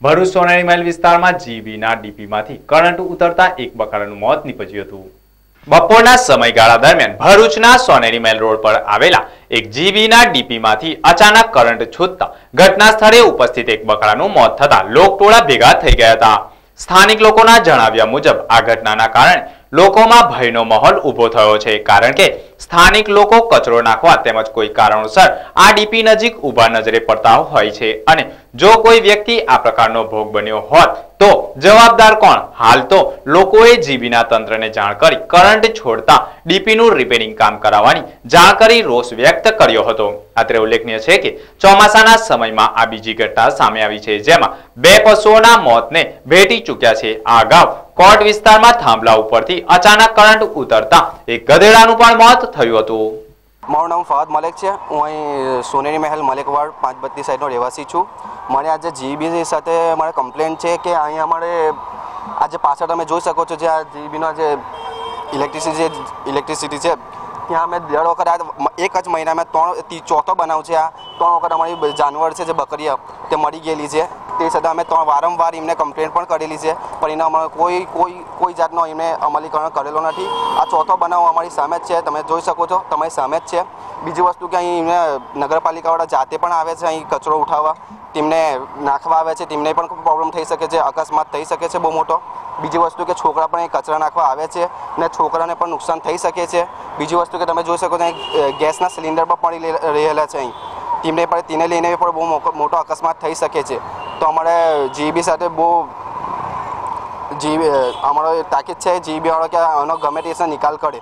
ભરૂચ સોનેરી મહેલ વિસ્તારમાં જીબીના ડીપીમાંથી કરંટ ઉતરતા એક બકરાનું મોત નીપજ્યું હતું। બપોરના સમયગાળા દરમિયાન ભરૂચના સોનેરી મહેલ રોડ પર આવેલા એક જીબીના ડીપીમાંથી અચાનક કરંટ છૂટતા ઘટના સ્થળે ઉપસ્થિત એક બકરાનું મોત થતા લોકટોળા ભેગા થઈ ગયા હતા। સ્થાનિક લોકોના જણાવ્યા મુજબ આ ઘટનાના કારણે લોકોમાં ભયનો માહોલ ઊભો થયો છે, કારણ કે સ્થાનિક લોકો કચરો નાખવા તેમજ કોઈ કારણોસર આ ડીપી નજીક ઊભા નજરે પડતા હોય છે અને જો કોઈ વ્યક્તિ આ પ્રકારનો ભોગ બન્યો હોત તો જવાબદાર કોણ? હાલ તો લોકોએ જીબીના તંત્રને જાણ કરી કરંટ છોડતા ડીપીનું રિપેરિંગ કામ કરાવવાની જાણ કરી રોષ વ્યક્ત કર્યો હતો। અત્રે ઉલ્લેખનીય છે કે ચોમાસાના સમયમાં આ બીજી ઘટના સામે આવી છે, જેમાં બે પશુઓના મોતને ભેટી ચૂક્યા છે। આ અગાઉ કોટ વિસ્તારમાં થાંભલા ઉપરથી અચાનક કરંટ ઉતરતા એક ગધેડાનું પણ મોત થયું હતું। મારું નામ ફહદ મલેક છે। હું અહીં સોનેરી મહેલ મલેકવાડ 532 સાઈડનો રહેવાસી છું। મને આજે જીબી સાથે મારે કમ્પ્લેન છે કે અહીં અમારે આજે પાછળ તમે જોઈ શકો છો જે આ જીબીનો જે ઇલેક્ટ્રિસિટી છે ત્યાં અમે દર વખત એક જ મહિનામાં ચોથો બનાવ છે। આ 3 વખત અમારી જાનવર છે જે બકરી તે મરી ગયેલી છે। તે છતાં અમે વારંવાર એમને કમ્પ્લેન પણ કરેલી છે, પણ એના અમે કોઈ જાતનો એમને અમલીકરણ કરેલો નથી। આ ચોથો બનાવ અમારી સામે જ છે, તમે જોઈ શકો છો, તમારી સામે જ છે। બીજી વસ્તુ કે અહીં નગરપાલિકાવાળા જાતે પણ આવે છે અહીં કચરો ઉઠાવવા, તેમને નાખવા આવે છે, તેમને પણ પ્રોબ્લેમ થઈ શકે છે, અકસ્માત થઈ શકે છે બહુ મોટો। બીજી વસ્તુ કે છોકરા પણ અહીં કચરા નાખવા આવે છે ને છોકરાને પણ નુકસાન થઈ શકે છે। બીજી વસ્તુ કે તમે જોઈ શકો છો અહીં ગેસના સિલિન્ડર પણ પડી રહેલા છે, અહીં તેને લઈને પણ બહુ મોટો અકસ્માત થઈ શકે છે। તો અમારે જીબી સાથે અમારો તાકીદ છે જીબી વાળો કે આનો ગમે તે નિકાલ કરે।